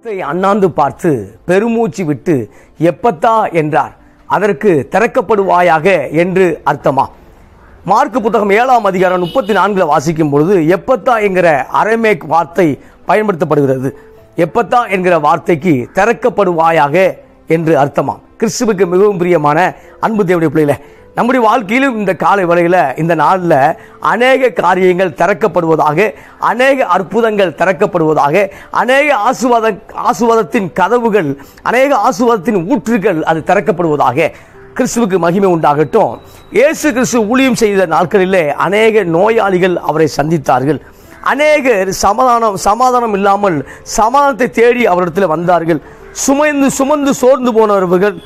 வானத்தை அண்ணாந்து பார்த்து பெருமூச்சு விட்டு எப்பத்தா என்றார். அதற்கு திறக்கப்படுவாயாக என்று அர்த்தமா? மார்க்கு புத்தகம் 7ஆம் அதிகாரம் 34 வாசிக்கும் பொழுது எப்பத்தா என்கிற அரமேக் வார்த்தை பயன்படுத்தப்படுகிறது. எப்பத்தா என்கிற வார்த்தைக்கு திறக்கப்படுவாயாக என்று அர்த்தமா? கிறிஸ்துவுக்கு மிகவும் பிரியமான அன்பு தேவனுடைய பிள்ளைகளே, நம்முடைய வாழ்க்கையிலும் இந்த காலை வேளையில் இந்த நாளில் அநேக காரியங்கள் திறக்கப்படுவதாக, அநேக அற்புதங்கள் திறக்கப்படுவதாக, அநேக ஆசீர்வாதத்தின் கதவுகள், அநேக ஆசீர்வாதத்தின் ஊற்றுகள் அது திறக்கப்படுவதாக. கிறிஸ்துவுக்கு மகிமை உண்டாகட்டும். இயேசு கிறிஸ்து ஊழியம் செய்த நாட்களிலே அநேக நோயாளிகள் அவரை சந்தித்தார்கள். அநேகர் சமாதானம் இல்லாமல் சமாதானத்தை தேடி அவரிடத்தில் வந்தார்கள். சுமந்து சோர்ந்து போனவர்கள்,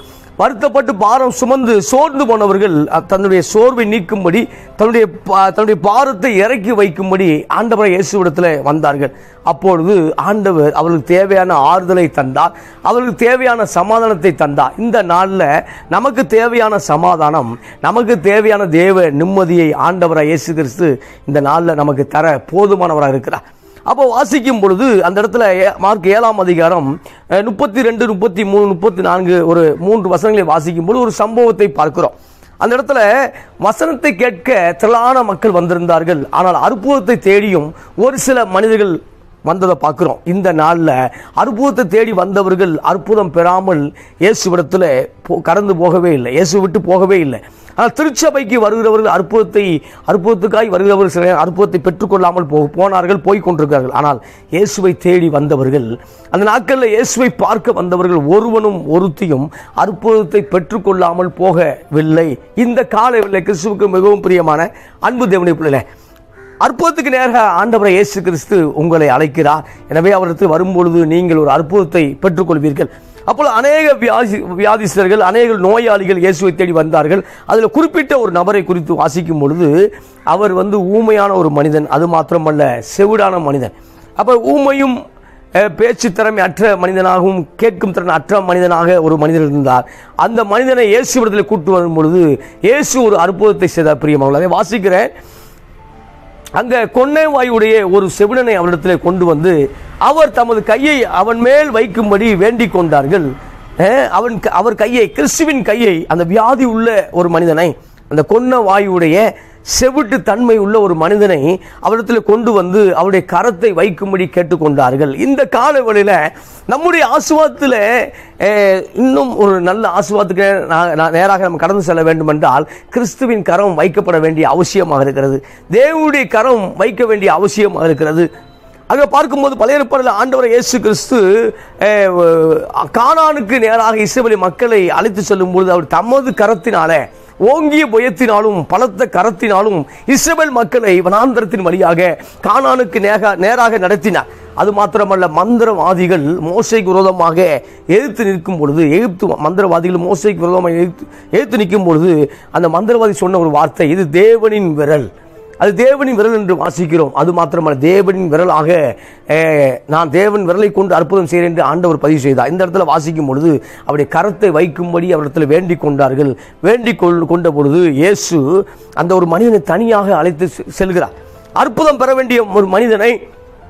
வருத்தப்பட்டு பாரம் சுமந்து சோர்ந்து போனவர்கள் தன்னுடைய சோர்வை நீக்கும்படி, தன்னுடைய பாரத்தை இறக்கி வைக்கும்படி ஆண்டவரை இயேசுவிடத்தில் வந்தார்கள். அப்பொழுது ஆண்டவர் அவர்களுக்கு தேவையான ஆறுதலை தந்தார், அவர்களுக்கு தேவையான சமாதானத்தை தந்தார். இந்த நாளில் நமக்கு தேவையான சமாதானம், நமக்கு தேவையான தேவ நிம்மதியை ஆண்டவராக இயேசு கிறிஸ்து இந்த நாளில் நமக்கு தர போதுமானவராக இருக்கிறார். அப்போ வாசிக்கும் பொழுது அந்த இடத்துல மார்க் 7ஆம் அதிகாரம் 32, 33, 34 ஒரு 3 வசனங்களை வாசிக்கும் பொழுது ஒரு சம்பவத்தை பார்க்கிறோம். அந்த இடத்துல வசனத்தை கேட்க திரளான மக்கள் வந்திருந்தார்கள். ஆனால் அற்புதத்தை தேடியும் ஒரு சில மனிதர்கள் வந்ததை பார்க்கிறோம். இந்த நாளில் அற்புதத்தை தேடி வந்தவர்கள் அற்புதம் பெறாமல் இயேசுவிடத்தில் கடந்து போகவே இல்லை, இயேசு விட்டு போகவே இல்லை. ஆனால் திருச்சபைக்கு வருகிறவர்கள் அற்புதத்துக்காய் வருகிறவர்கள் சில அற்புதத்தை பெற்றுக்கொள்ளாமல் போனார்கள், போய் கொண்டிருக்கிறார்கள். ஆனால் இயேசுவை தேடி வந்தவர்கள், அந்த நாட்களில் இயேசுவை பார்க்க வந்தவர்கள் ஒருவனும் ஒருத்தியும் அற்புதத்தை பெற்றுக்கொள்ளாமல் போகவில்லை. இந்த காலையில் கிறிஸ்துவுக்கு மிகவும் பிரியமான அன்பு தேவனுடைய பிள்ளைகளே, அற்புதத்துக்கு நேராக ஆண்டவரை இயேசு கிறிஸ்து உங்களை அழைக்கிறார். எனவே அவருக்கு வரும்பொழுது நீங்கள் ஒரு அற்புதத்தை பெற்றுக்கொள்வீர்கள். அப்போது அநேக வியாதிஸ்தர்கள், அநேக நோயாளிகள் இயேசுவை தேடி வந்தார்கள். அதில் குறிப்பிட்ட ஒரு நபரை குறித்து வாசிக்கும் பொழுது அவர் ஊமையான ஒரு மனிதன், அது மாத்திரமல்ல செவிடான மனிதன். அப்போ ஊமையும் பேச்சு திறமை அற்ற மனிதனாகவும் கேட்கும் திறன் அற்ற மனிதனாக ஒரு மனிதன் இருந்தார். அந்த மனிதனை இயேசுவிடத்தில் கூட்டு வரும் பொழுது இயேசு ஒரு அற்புதத்தை செய்தார். பிரியமானவர்களே, அதை வாசிக்கிறேன். அங்க கொன்னைவாயுடைய ஒரு செவிடனை அவரிடத்தில் கொண்டு வந்து அவர் தமது கையை அவன் மேல் வைக்கும்படி வேண்டிக் கொண்டார்கள். அவர் கையை, கிறிஸ்துவின் கையை, அந்த வியாதி உள்ள ஒரு மனிதனை, அந்த கொன்னைவாயுடைய செவிட்டு தன்மை உள்ள ஒரு மனிதனை அவரிடத்தில் கொண்டு வந்து அவருடைய கரத்தை வைக்கும்படி கேட்டுக்கொண்டார்கள். இந்த கால வேளையில நம்முடைய ஆசீர்வாதத்தில் இன்னும் ஒரு நல்ல ஆசீர்வாதத்துக்கு நேராக நம்ம கடந்து செல்ல வேண்டும் என்றால் கிறிஸ்துவின் கரம் வைக்கப்பட வேண்டிய அவசியமாக இருக்கிறது. தேவனுடைய கரம் வைக்க வேண்டிய அவசியமாக இருக்கிறது. அங்கே பார்க்கும்போது பழைய ஏற்பாட்டில் ஆண்டவர் இயேசு கிறிஸ்து கானானுக்கு நேராக இஸ்ரவேல் மக்களை அழைத்து செல்லும் பொழுது அவர் தமது கரத்தினாலே, ஓங்கிய புயத்தினாலும் பலத்த கரத்தினாலும் இஸ்ரவேல் மக்களை வனாந்தரத்தின் வழியாக கானானுக்கு நேராக நடத்தினார். அது மாத்திரமல்ல, மந்திரவாதிகள் மோசேக்கு விரோதமாக எதிர்த்து நிற்கும் பொழுது, மந்திரவாதிகள் மோசேக்கு விரோதமாக எதிர்த்து நிற்கும் பொழுது அந்த மந்திரவாதி சொன்ன ஒரு வார்த்தை, இது தேவனின் விரல், அது தேவனின் விரல் என்று வாசிக்கிறோம். அது மாத்திரமல்ல, தேவனின் விரலாக நான் தேவன் விரலை கொண்டு அற்புதம் செய்கிறேன் என்று ஆண்டவர் பதிவு செய்தார். இந்த இடத்துல வாசிக்கும் பொழுது அவருடைய கரத்தை வைக்கும்படி அவரிடத்தில் வேண்டிக் கொண்டார்கள். வேண்டிக் கொண்ட பொழுது இயேசு அந்த ஒரு மனிதனை தனியாக அழைத்து செல்கிறார். அற்புதம் பெற வேண்டிய ஒரு மனிதனை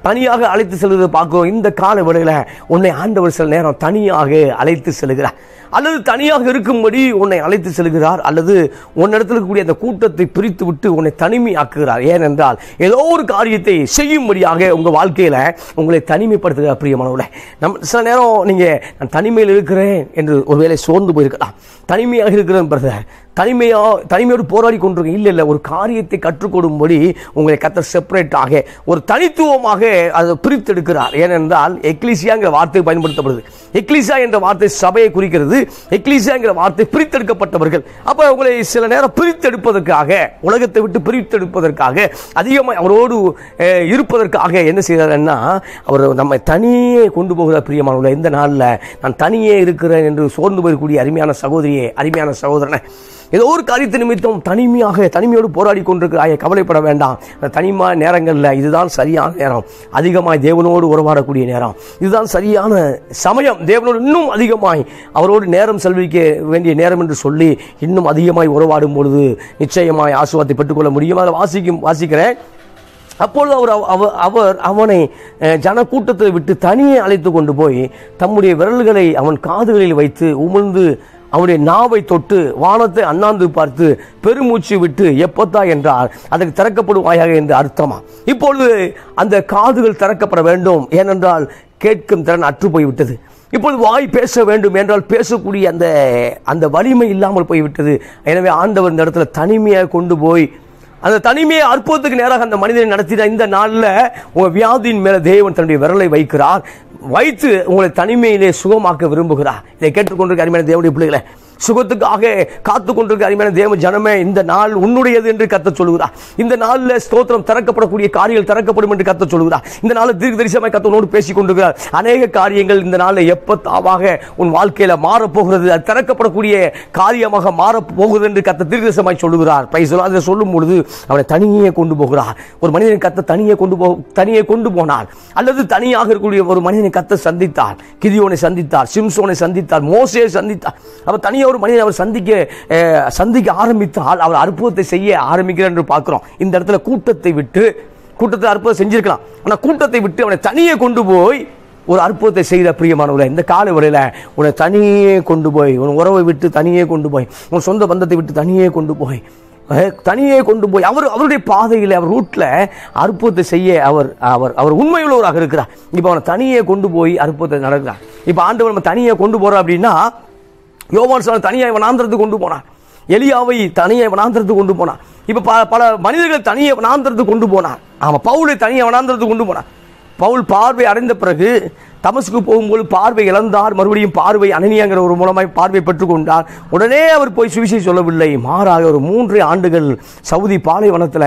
தனியாக அழைத்து செல்வதை பார்க்கிறோம். இந்த கால வேளையில உன்னை ஆண்டவர் சில நேரம் தனியாக அழைத்து செல்கிறார், அல்லது தனியாக இருக்கும்படி உன்னை அழைத்து செல்கிறார், அல்லது உன்னிடத்தில் இருக்கக்கூடிய அந்த கூட்டத்தை பிரித்து விட்டு உன்னை தனிமையாக்குகிறார். ஏனென்றால் ஏதோ ஒரு காரியத்தை செய்யும்படியாக உங்கள் வாழ்க்கையில் உங்களை தனிமைப்படுத்துகிறார். பிரியமானவர்களே, சில நேரம் நீங்கள் நான் தனிமையில் இருக்கிறேன் என்று ஒருவேளை சோர்ந்து போயிருக்கலாம். தனிமையாக இருக்கிறேன் பிரதர், தனிமையோடு போராடி கொண்டிருக்க. இல்லை, ஒரு காரியத்தை கற்றுக்கொடும்படி உங்களை கர்த்தர் செப்பரேட்டாக, ஒரு தனித்துவமாக அதை பிரித்தெடுக்கிறார். ஏனென்றால் எக்லீசியாங்கிற வார்த்தை பயன்படுத்தப்படுது. எக்லீசியா என்ற வார்த்தை சபையை குறிக்கிறது. எக்லீசியாங்கிற வார்த்தை பிரித்தெடுக்கப்பட்டவர்கள். அப்போ உங்களை சில நேரம் பிரித்தெடுப்பதற்காக, உலகத்தை விட்டு பிரித்தெடுப்பதற்காக, அதிகமாக அவரோடு இருப்பதற்காக என்ன செய்கிறார்னா அவர் நம்மை தனியே கொண்டு போகிறார். பிரியமானவர்களே, இந்த நாளில் நான் தனியே இருக்கிறேன் என்று சோர்ந்து போயிருக்கூடிய அருமையான சகோதரியே, அருமையான சகோதரனை, ஏதோ ஒரு காரியத்தை நிமித்தம் தனிமையோடு போராடி கொண்டிருக்கிறாய், கவலைப்பட வேண்டாம். தனிமை நேரங்களில் இதுதான் சரியான நேரம், அதிகமாய் தேவனோடு உறவாடக்கூடிய நேரம், இதுதான் சரியான சமயம். தேவனோடு இன்னும் அதிகமாய் அவரோடு நேரம் செலவழிக்க வேண்டிய நேரம் என்று சொல்லி இன்னும் அதிகமாய் உறவாடும் பொழுது நிச்சயமாய் ஆசீர்வாதத்தை பெற்றுக்கொள்ள முடியும். அதை வாசிக்கிறேன். அப்பொழுது அவர் அவனை ஜனக்கூட்டத்தை விட்டு தனியே அழைத்து கொண்டு போய் தம்முடைய விரல்களை அவன் காதுகளில் வைத்து உமிழ்ந்து அவனுடைய நாவை தொட்டு வானத்தை அண்ணாந்து பார்த்து பெருமூச்சு விட்டு எப்பத்தா என்றார், அதற்கு திறக்கப்படுவாயாக என்று அர்த்தமா. இப்பொழுது அந்த காதுகள் திறக்கப்பட வேண்டும், ஏனென்றால் கேட்கும் திறன் அற்று போய்விட்டது. இப்பொழுது வாய் பேச வேண்டும் என்றால் பேசக்கூடிய அந்த வலிமை இல்லாமல் போய்விட்டது. எனவே ஆண்டவர் இந்த இடத்துல தனிமையாக கொண்டு போய் அந்த தனிமையை அற்புதத்துக்கு நேராக அந்த மனிதனை நடத்தின இந்த நாளில் உங்கள் வியாதியின் மேலே தேவன் தன்னுடைய விரலை வைக்கிறார், வைத்து உங்களை தனிமையிலே சுகமாக்க விரும்புகிறார். இதை கேட்டுக்கொண்டிருக்க அருமையான தேவனுடைய பிள்ளைகளை, சுகத்துக்காக காத்து கொண்டிருக்க அருமையான தேவ ஜனமே, இந்த நாள் உன்னுடையது என்று கர்த்தர் சொல்கிறார். இந்த நாளில் ஸ்தோத்திரம் திறக்கப்படக்கூடிய காரியங்கள் திறக்கப்படும் என்று கர்த்தர் சொல்கிறார். இந்த நாளில் தீர்க்கதரிசனமாய் கர்த்தரோடு பேசிக் கொண்டிருக்கிறார். அநேக காரியங்கள் இந்த நாளில் எப்பத்தாவாக உன் வாழ்க்கையில மாறப்போகிறது, அது திறக்கப்படக்கூடிய காரியமாக மாறப்போகிறது என்று கர்த்தர் தீர்க்கதரிசனமாய் சொல்லுகிறார். அதை சொல்லும் பொழுது அவனை தனியே கொண்டு போகிறார். ஒரு மனிதனை கர்த்தர் தனியே கொண்டு போனார், அல்லது தனியாக இருக்கக்கூடிய ஒரு மனிதனை கர்த்தர் சந்தித்தார். கிதியோனை சந்தித்தார், சிம்சோனை சந்தித்தார், மோசேயை சந்தித்தார். அவர் தனியாக ஒரு மனிதன் அவர் சந்திக்க ஆரம்பித்தால் அவர் அற்புதத்தை செய்ய ஆரம்பிக்கிறார் என்று பார்க்கிறோம். இந்த இடத்துல கூட்டத்தை அற்புதம் செஞ்சிருக்கலாம், ஆனால் கூட்டத்தை விட்டு அவனை தனியே கொண்டு போய் ஒரு அற்புதத்தை செய்த பிரியமானவர்களே, இந்த காலை வேளையில உன்னை தனியே கொண்டு போய், உன் உறவை விட்டு தனியே கொண்டு போய், உன் சொந்த பந்தத்தை விட்டு தனியே கொண்டு போய் அவருடைய பாதையில் அவர் ரூட்ல அற்புதத்தை செய்ய அவர் உண்மையுள்ளவராக இருக்கிறார். இப்போ அவனை தனியே கொண்டு போய் அற்புதத்தை நடக்கிறார். இப்போ ஆண்டவர் நம்ம தனியே கொண்டு போறோம் அப்படின்னா, யோவான் சாலை தனியாக வனாந்திரத்துக்கு கொண்டு போனார், எலியாவை தனியாக வனாந்திரத்துக்கு கொண்டு போனார். இப்போ பல மனிதர்கள் தனியாக வனாந்திரத்துக்கு கொண்டு போனார். ஆமாம், பவுலை தனியாக வனாந்திரத்துக்கு கொண்டு போனார். பவுல் பார்வை அடைந்த பிறகு தமஸ்கு போகும்போது பார்வை இழந்தார், மறுபடியும் பார்வை அனனியாங்கிற ஒரு மூலமாய் பார்வை பெற்றுக்கொண்டார். உடனே அவர் போய் சுவிசேஷம் சொல்லவில்லை, மாறாக ஒரு 3 ஆண்டுகள் சவுதி பாலைவனத்தில்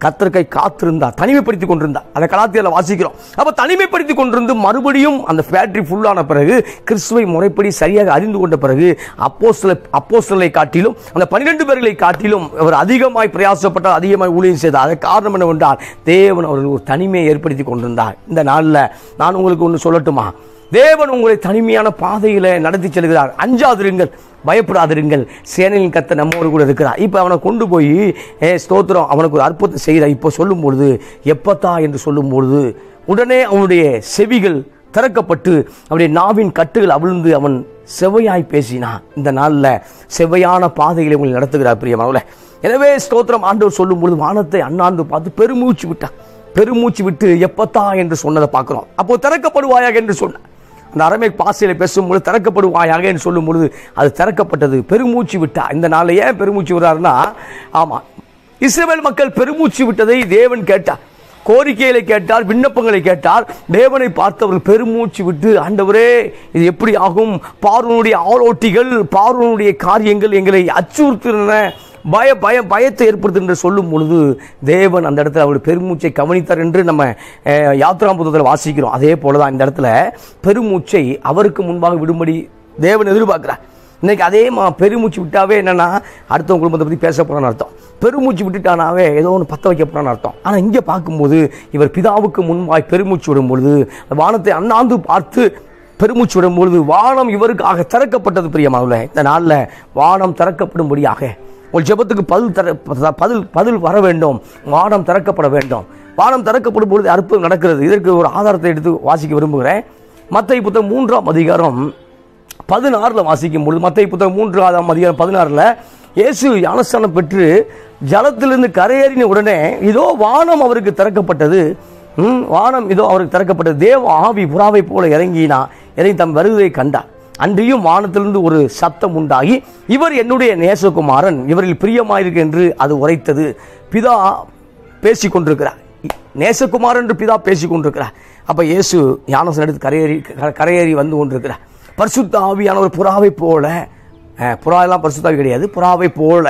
கர்த்தரை காத்திருந்தார், தனிமைப்படுத்திக் கொண்டிருந்தார். அதை கலாத்தியால வாசிக்கிறோம். அப்ப தனிமைப்படுத்திக் கொண்டிருந்து மறுபடியும் அந்த பேட்டரி ஃபுல்லான பிறகு கிறிஸ்துவை முறைப்படி சரியாக அறிந்து கொண்ட பிறகு அப்போஸ்தலரை காட்டிலும் அந்த 12 பேர்களை காட்டிலும் அவர் அதிகமாய் பிரயாசப்பட்டார், அதிகமாய் ஊழியம் செய்தார். அதற்கு காரணம் என்னவென்றால் தேவன் அவர்கள் ஒரு தனிமையை ஏற்படுத்தி கொண்டிருந்தார். இந்த நாளில் நான் உங்களுக்கு ஒன்று சொல்லட்டும், தேவன் உங்களை தனிமையான பாதையில நடத்தி செல்கிறார். அஞ்சாதிருங்கள், பயப்படாதிருங்கள், சேனையின் கர்த்தர் நம்மோடு கூட இருக்கிறார். இப்ப அவனை கொண்டு போய் ஸ்தோத்திரம் அவனுக்கு ஒரு அற்புதத்தை செய்கிறார். இப்போ சொல்லும் பொழுது எப்பத்தா என்று சொல்லும் பொழுது உடனே அவனுடைய செவிகள் திறக்கப்பட்டு அவனுடைய நாவின் கட்டுகள் அவிழ்ந்து அவன் செவ்வையாய் பேசினான். இந்த நாளில் செவ்வையான பாதைகளை உங்களை நடத்துகிறார் பிரியமானவர்களே. எனவே ஸ்தோத்திரம் ஆண்டவர் சொல்லும் பொழுது வானத்தை அண்ணாந்து பார்த்து பெருமூச்சு விட்டு எப்பத்தா என்று சொன்னதை பார்க்கிறோம். அப்போ திறக்கப்படுவாயாக என்று சொன்ன அந்த அரமேக் பாசையில பேசும்பொழுது திறக்கப்படுவாயாக என்று சொல்லும் பொழுது அது திறக்கப்பட்டது. பெருமூச்சு விட்டா. இந்த நாளில் ஏன் பெருமூச்சு விடுறாருன்னா, ஆமா, இஸ்ரவேல் மக்கள் பெருமூச்சு விட்டதை தேவன் கேட்டார், கோரிக்கைகளை கேட்டார், விண்ணப்பங்களை கேட்டார். தேவனை பார்த்தவர்கள் பெருமூச்சு விட்டு, ஆண்டவரே இது எப்படி ஆகும், பார்வோனுடைய ஆலோட்டிகள், பார்வோனுடைய காரியங்கள் எங்களை அச்சுறுத்துகின்றன, பயத்தை ஏற்படுத்துகின்ற சொல்லும் பொழுது தேவன் அந்த இடத்துல அவருடைய பெருமூச்சை கவனித்தார் என்று நம்ம யாத்திராம்புத்தத்தில் வாசிக்கிறோம். அதே போலதான் இந்த இடத்துல பெருமூச்சை அவருக்கு முன்பாக விடும்படி தேவன் எதிர்பார்க்கிறார். இன்னைக்கு அதே பெருமூச்சு விட்டாவே என்னன்னா அடுத்தவங்க குடும்பத்தை பற்றி பேச போறான்னு அர்த்தம், பெருமூச்சு விட்டுட்டானாவே ஏதோ ஒன்று பற்ற வைக்க போறான்னு அர்த்தம். ஆனால் இங்கே பார்க்கும்போது இவர் பிதாவுக்கு முன்பாய் பெருமூச்சு விடும் பொழுது வானத்தை அண்ணாந்து பார்த்து பெருமூச்சு விடும் பொழுது வானம் இவருக்காக திறக்கப்பட்டது. பிரியமானவர்களே, இந்த நாளில் வானம் திறக்கப்படும்படியாக உங்கள் ஜெபத்துக்கு பதில் வர வேண்டும், வானம் திறக்கப்பட வேண்டும். வானம் திறக்கப்படும் பொழுது அற்புதம் நடக்கிறது. இதற்கு ஒரு ஆதாரத்தை எடுத்து வாசிக்க விரும்புகிறேன். மத்தேயு புத்தகம் 3ஆம் அதிகாரம் 16 வாசிக்கும் பொழுது, மத்தேயு புத்தகம் 3ஆம் அதிகாரம் 16 இயேசு ஞானஸ்நானம் பெற்று ஜலத்திலிருந்து கரையேறின உடனே இதோ வானம் அவருக்கு திறக்கப்பட்டது. வானம் இதோ அவருக்கு திறக்கப்பட்டது. தேவ ஆவி புறாவை போல இறங்கி தம் வருவதை கண்டார். அன்றியும் வானத்திலிருந்து ஒரு சத்தம் உண்டாகி, இவர் என்னுடைய நேசகுமாரன், இவரில் பிரியமாயிருக்கு என்று அது உரைத்தது. பிதா பேசிக் கொண்டிருக்கிறார், நேசகுமாரன் என்று பிதா பேசிக் கொண்டிருக்கிறார். அப்ப இயேசு ஞானஸ்நானம் எடுத்து கரையேறி வந்து கொண்டிருக்கிறார். பரிசுத்த ஆவியானவர் புறாவை போல, புறாவெல்லாம் பரிசுத்தாவி கிடையாது, புறாவை போல.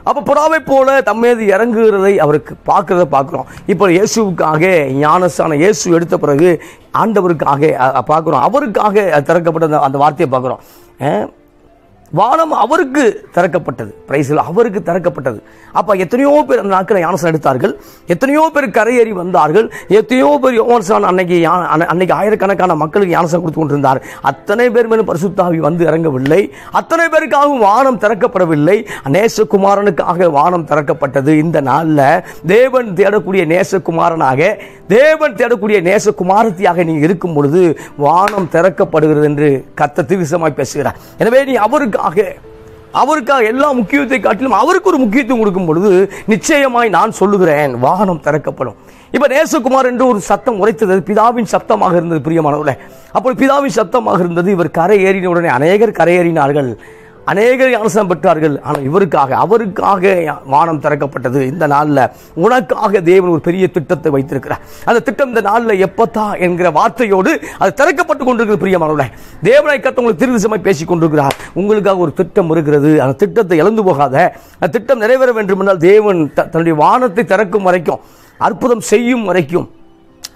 அப்ப புறாவை போல தம்மீது இறங்குகிறதை அவருக்கு பார்க்கிறோம். இப்போ இயேசுவுக்காக ஞானஸ்நானம் இயேசு எடுத்த பிறகு ஆண்டவருக்காக பார்க்கிறோம், அவருக்காக திறக்கப்பட்ட அந்த வார்த்தையை பார்க்கிறோம். வானம் அவருக்கு திறக்கப்பட்டது. பிரைஸ் அவருக்கு திறக்கப்பட்டது. அப்ப எத்தனையோ பேர் அந்த நாட்களை ஞானஸ்நானம் எடுத்தார்கள், எத்தனையோ பேர் கரையேறி வந்தார்கள், எத்தனையோ பேர் யோவான் அன்னைக்கு ஆயிரக்கணக்கான மக்களுக்கு ஞானஸ்நானம் கொடுத்து கொண்டிருந்தார். அத்தனை பேர் மேலும் பரிசுத்த ஆவி வந்து இறங்கவில்லை, அத்தனை பேருக்காகவும் வானம் திறக்கப்படவில்லை. நேசகுமாரனுக்காக வானம் திறக்கப்பட்டது. இந்த நாளில் தேவன் தேடக்கூடிய நேசகுமாரனாக, தேவன் தேடக்கூடிய நேசகுமாரத்தியாக நீ இருக்கும் பொழுது வானம் திறக்கப்படுகிறது என்று கர்த்தர் தீர்க்கமாய் பேசுகிறார். எனவே நீ அவருக்காக எல்லா முக்கியத்தை காட்டிலும் அவருக்கு ஒரு முக்கியத்துவம் கொடுக்கும் பொழுது நிச்சயமாய் நான் சொல்லுகிறேன், வானம் திறக்கப்படும். இப்ப நேசகுமார் என்று ஒரு சத்தம் உரைத்தது பிதாவின் சத்தமாக இருந்தது. பிரியமானவர்களே, அப்போ பிதாவின் சத்தமாக இருந்தது. இவர் கரை ஏறின உடனே அநேகர் கரையேறினார்கள், அநேகர் ஞானஸ்நானம் பெற்றார்கள். ஆனால் அவருக்காக வானம் திறக்கப்பட்டது. இந்த நாளில் உனக்காக தேவன் ஒரு பெரிய திட்டத்தை வைத்திருக்கிறார். அந்த திட்டம் இந்த நாளில் எப்பத்தா என்கிற வார்த்தையோடு அது திறக்கப்பட்டு கொண்டிருக்கிறது. பிரியமானவர்களே, தேவனை கர்த்தர் உங்களுக்கு திருவிசமாய் பேசிக் கொண்டிருக்கிறார். உங்களுக்காக ஒரு திட்டம் இருக்கிறது. அந்த திட்டத்தை இழந்து போகாத. அந்த திட்டம் நிறைவேற வேண்டும் என்றால் தேவன் தன்னுடைய வானத்தை திறக்கும் வரைக்கும், அற்புதம் செய்யும் வரைக்கும்,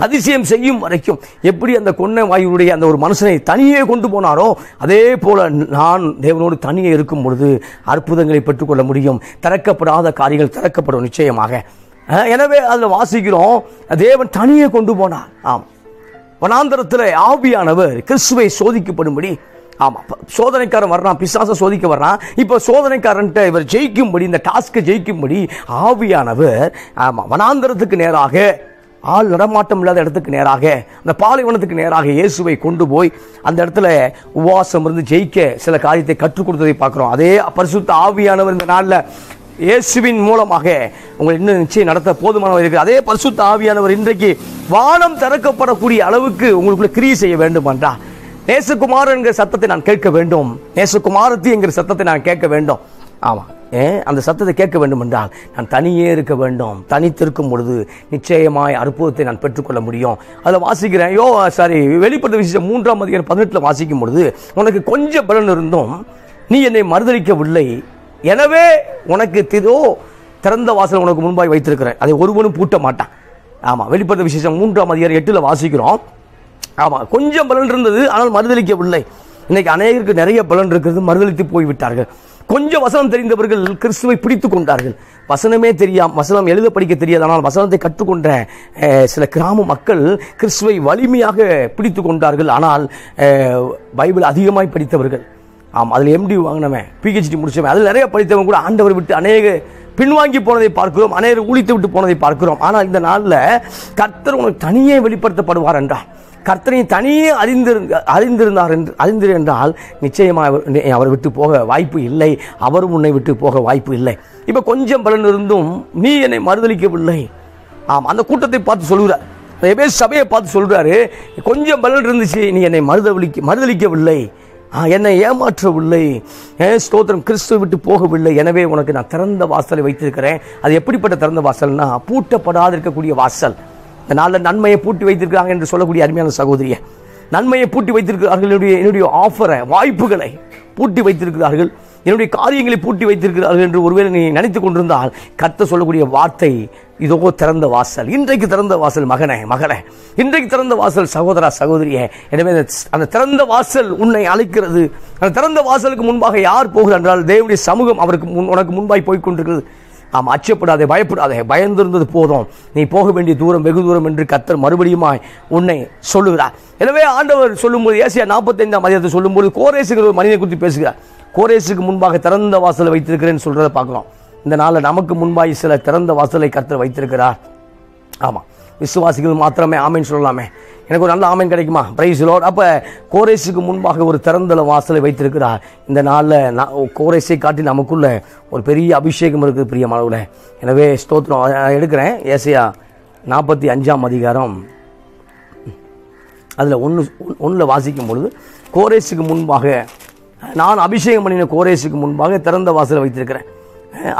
அதிசயம் செய்யும் வரைக்கும், எப்படி அந்த கொன்னை வாயுடைய அந்த ஒரு மனுஷனை தனியே கொண்டு போனாரோ அதே போல நான் தேவனோடு தனியே இருக்கும் பொழுது அற்புதங்களை பெற்றுக்கொள்ள முடியும். திறக்கப்படாத காரியங்கள் திறக்கப்படும் நிச்சயமாக. எனவே அதில் வாசிக்கிறோம், தேவன் தனியே கொண்டு போனார். வனாந்தரத்தில் ஆவியானவர் கிறிஸ்துவை சோதிக்கப்படும்படி, சோதனைக்காரன் வர்றான், பிசாச சோதிக்க வர்றான். இப்ப சோதனைக்காரன்ட்ட இவர் ஜெயிக்கும்படி, இந்த டாஸ்கை ஜெயிக்கும்படி ஆவியானவர் வனாந்தரத்துக்கு நேராக, ஆள் நடமாட்டம் இல்லாத இடத்துக்கு நேராக, அந்த பாலைவனத்துக்கு நேராக இயேசுவை கொண்டு போய் அந்த இடத்துல உபவாசம் இருந்து ஜெயிக்க சில காரியத்தை கற்றுக் கொடுத்ததை பார்க்கிறோம். அதே பரிசுத்த ஆவியானவர் இந்த நாளில் இயேசுவின் மூலமாக உங்களை இன்னும் நிச்சயம் நடத்த போதுமானவர் இருக்கு. அதே பரிசுத்த ஆவியானவர் இன்றைக்கு வானம் திறக்கப்படக்கூடிய அளவுக்கு உங்களுக்குள்ள கிரியை செய்ய வேண்டும் என்றா, நேசகுமார் என்கிற சத்தத்தை நான் கேட்க வேண்டும், நேசகுமாரத்தி என்கிற சத்தத்தை நான் கேட்க வேண்டும். அந்த சத்தத்தை கேட்க வேண்டும் என்றால் நான் தனியே இருக்க வேண்டும். தனித்திருக்கும் பொழுது நிச்சயமாய் அற்புதத்தை நான் பெற்றுக்கொள்ள முடியும். அதில் வாசிக்கிறேன், வெளிப்படுத்த விசேஷம் 3:18 வாசிக்கும் பொழுது, உனக்கு கொஞ்சம் பலன் இருந்தும் நீ என்னை மறுதலிக்கவில்லை, எனவே உனக்கு திறந்த வாசல் உனக்கு முன்பாய் வைத்திருக்கிறேன், அதை ஒருவனும் பூட்ட மாட்டான். வெளிப்படுத்த விசேஷம் 3:8 வாசிக்கிறோம். கொஞ்சம் பலன் இருந்தது, ஆனால் மறுதலிக்கவில்லை. இன்னைக்கு அநேகருக்கு நிறைய பலன் இருக்கிறது, மறுதலித்து போய்விட்டார்கள். கொஞ்சம் வசனம் தெரிந்தவர்கள் கிறிஸ்துவை பிடித்துக் கொண்டார்கள். வசனமே வசனம் எழுத படிக்க தெரியாது, ஆனால் வசனத்தை கற்றுக்கொண்ட சில கிராம மக்கள் கிறிஸ்துவை வலிமையாக பிடித்துக் கொண்டார்கள். ஆனால் பைபிள் அதிகமாய் படித்தவர்கள், அதில் MD வாங்கினவன், PhD முடிச்சவன், அதில் நிறைய படித்தவன் கூட ஆண்டவர் விட்டு அநேக பின்வாங்கி போனதை பார்க்கிறோம், அநேகர் ஊழித்து விட்டு போனதை பார்க்கிறோம். ஆனால் இந்த நாளில் கர்த்தர் உனக்கு தனியே வெளிப்படுத்தப்படுவார் என்றால், கர்த்தரை தனியே அறிந்திருந்தார் என்றால் நிச்சயமாக அவர் விட்டு போக வாய்ப்பு இல்லை, அவரும் உன்னை விட்டு போக வாய்ப்பு இல்லை. இப்ப கொஞ்சம் பலன் இருந்தும் நீ என்னை மறுதலிக்கவில்லை. அந்த கூட்டத்தை பார்த்து சொல்கிறார், சபையை பார்த்து சொல்றாரு, கொஞ்சம் பலன் இருந்துச்சு, நீ என்னை மறுதலிக்கவில்லை, என்னை ஏமாற்றவில்லை, ஸ்தோத்திரம், கிறிஸ்துவை விட்டு போகவில்லை. எனவே உனக்கு நான் திறந்த வாசலை வைத்திருக்கிறேன். அது எப்படிப்பட்ட திறந்த வாசல்னா, பூட்டப்படாது இருக்கக்கூடிய வாசல். இந்த நாளில் நன்மையை பூட்டி வைத்திருக்கிறாங்க என்று சொல்லக்கூடிய அருமையான சகோதரியை, நன்மையை பூட்டி வைத்திருக்கிறார்கள், என்னுடைய ஆஃபரை, வாய்ப்புகளை பூட்டி வைத்திருக்கிறார்கள், என்னுடைய காரியங்களை பூட்டி வைத்திருக்கிறார்கள் என்று ஒருவேளை நீ நினைத்துக் கொண்டிருந்தால் கர்த்தர் சொல்லக்கூடிய வார்த்தை, இதோ திறந்த வாசல், இன்றைக்கு திறந்த வாசல் மகனே மகளே, இன்றைக்கு திறந்த வாசல் சகோதரா சகோதரியே. எனவே அந்த திறந்த வாசல் உன்னை அழைக்கிறது. அந்த திறந்த வாசலுக்கு முன்பாக யார் போகிறார் என்றால் தேவனுடைய சமூகம் உனக்கு முன்பாய் போய்கொண்டிருக்கிறது. அச்சப்படாதே, பயப்படாதே, பயந்திருந்தது போதும், நீ போக வேண்டிய தூரம் வெகு தூரம் என்று கர்த்தர் மறுபடியுமாய் உன்னை சொல்லுகிறார். எனவே ஆண்டவர் சொல்லும்போது, ஏசாயா 45 சொல்லும்போது கோரேசுங்கிற ஒரு மனிதனை குறித்து பேசுகிறார். கோரேசுக்கு முன்பாக திறந்த வாசலை வைத்திருக்கிறேன்னு சொல்றதை பார்க்கிறோம். இந்த நாளில் நமக்கு முன்பாய் சில திறந்த வாசலை கர்த்தர் வைத்திருக்கிறார். விசுவாசிகள் மாத்திரமே ஆமேன் சொல்லலாமே. எனக்கு ஒரு நல்ல ஆமேன் கிடைக்குமா? Praise the Lord. அப்ப கோரேசுக்கு முன்பாக ஒரு திறந்த வாசலை வைத்திருக்கிறார். இந்த நாளில் கோரேசை காட்டி நமக்குள்ள ஒரு பெரிய அபிஷேகம் இருக்குது பிரியமானவர்களே. எனவே ஸ்தோத்திரம் எடுக்கிறேன். ஏசாயா 45 அதில் 1 வாசிக்கும் பொழுது, கோரேசுக்கு முன்பாக, நான் அபிஷேகம் பண்ணின கோரேசுக்கு முன்பாக திறந்த வாசலை வைத்திருக்கிறேன்.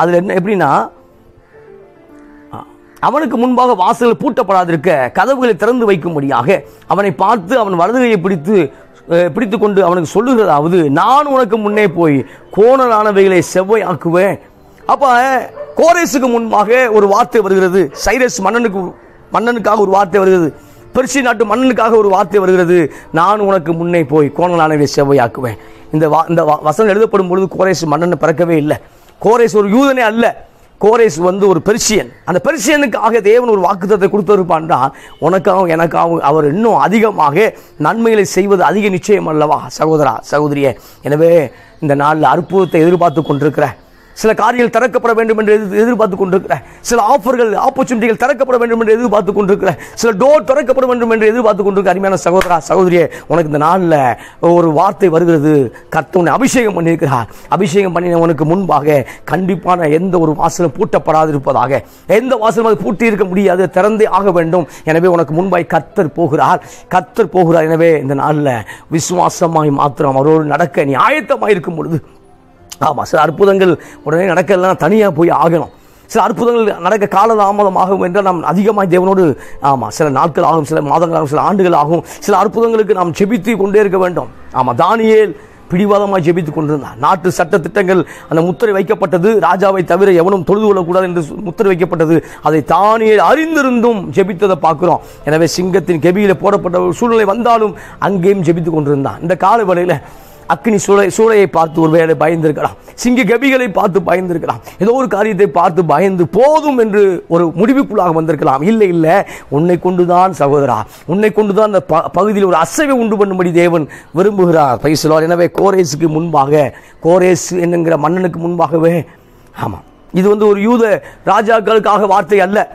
அதில் என்ன எப்படின்னா, அவனுக்கு முன்பாக வாசல்கள் பூட்டப்படாதிருக்க கதவுகளை திறந்து வைக்கும்படியாக அவனை பார்த்து அவன் வலதுகையை பிடித்து கொண்டு அவனுக்கு சொல்லுகிறதாவது, நான் உனக்கு முன்னே போய் கோணலானவைகளை செவ்வையாக்குவேன். அப்ப கோரேசுக்கு முன்பாக ஒரு வார்த்தை வருகிறது, சைரஸ் மன்னனுக்காக ஒரு வார்த்தை வருகிறது. பெர்சியா நாட்டு மன்னனுக்காக ஒரு வார்த்தை வருகிறது, நான் உனக்கு முன்னே போய் கோணலானவை செவ்வையாக்குவேன். இந்த வசனம் எழுதப்படும் பொழுது கோரேஸ் மன்னன் பிறக்கவே இல்லை. கோரேஸ் ஒரு யூதனே அல்ல, கோரேஸ் ஒரு பெர்சியன். அந்த பெர்சியனுக்காக தேவன் ஒரு வாக்குத்தத்தை கொடுத்திருப்பான்டா, உனக்காகவும் எனக்காகவும் அவர் இன்னும் அதிகமாக நன்மைகளை செய்வது அதிக நிச்சயம் அல்லவா சகோதரா சகோதரியே. எனவே இந்த நாளில் அற்புதத்தை எதிர்பார்த்து கொண்டிருக்கிற, சில காரியங்கள் திறக்கப்பட வேண்டும் என்று எதிர்பார்த்து கொண்டிருக்கிற, சில ஆப்பர்ச்சுனிட்டிகள் திறக்கப்பட வேண்டும் என்று எதிர்பார்த்து கொண்டிருக்கிற, சில டோர் திறக்கப்பட வேண்டும் என்று எதிர்பார்த்து கொண்டிருக்கிற அருமையான சகோதரா சகோதரியே, உனக்கு இந்த நாளில் ஒரு வார்த்தை வருகிறது. கர்த்தர் உன்னை அபிஷேகம் பண்ணியிருக்கிறார். அபிஷேகம் பண்ணினவனுக்கு முன்பாக கண்டிப்பான எந்த ஒரு வாசலும் பூட்டப்படாது இருப்பதாக, எந்த வாசலும் அது பூட்டி இருக்க முடியாது, திறந்தே ஆக வேண்டும். எனவே உனக்கு முன்பாய் கர்த்தர் போகிறார். எனவே இந்த நாளில் விசுவாசமாய் மாத்திரம் அவரோடு நடக்க நீ ஆயத்தமாக இருக்கும் பொழுது, ஆமாம், சில அற்புதங்கள் உடனே நடக்கலாம், தனியாக போய் ஆகணும். சில அற்புதங்கள் நடக்க காலதாமதம் ஆகும் என்றால் நாம் அதிகமாக தேவனோடு சில நாட்கள் ஆகும், சில மாதங்கள் ஆகும், சில ஆண்டுகள் ஆகும். சில அற்புதங்களுக்கு நாம் ஜெபித்து கொண்டே இருக்க வேண்டும். தானியேல் பிடிவாதமாக ஜெபித்துக் கொண்டிருந்தார். நாட்டு சட்ட திட்டங்கள் அந்த முத்திரை வைக்கப்பட்டது, ராஜாவை தவிர எவனும் தொழுது கொள்ளக்கூடாது என்று முத்திரை வைக்கப்பட்டது. அதை தானியேல் அறிந்திருந்தும் ஜெபித்ததை பார்க்கிறோம். எனவே சிங்கத்தின் கெபியில போடப்பட்ட ஒரு சூழ்நிலை வந்தாலும் அங்கேயும் ஜெபித்துக் கொண்டிருந்தான். இந்த கால வேளையில் அக்னி சூளையை பார்த்து ஒருவேளை பயந்திருக்கலாம், சிங்க கபிகளை பார்த்து பயந்திருக்கலாம், ஏதோ ஒரு காரியத்தை பார்த்து பயந்து போதும் என்று ஒரு முடிவுக்குள்ளாக வந்திருக்கலாம். இல்லை, உன்னை கொண்டுதான் சகோதரா, உன்னை கொண்டுதான் அந்த பகுதியில் ஒரு அசைவை உண்டு பண்ணும்படி தேவன் விரும்புகிறார். பைசலார். எனவே கோரேஸுக்கு முன்பாக, கோரேஸ் என்கிற மன்னனுக்கு முன்பாகவே, ஆமாம், இது ஒரு யூத ராஜாக்களுக்காக வார்த்தை அல்ல,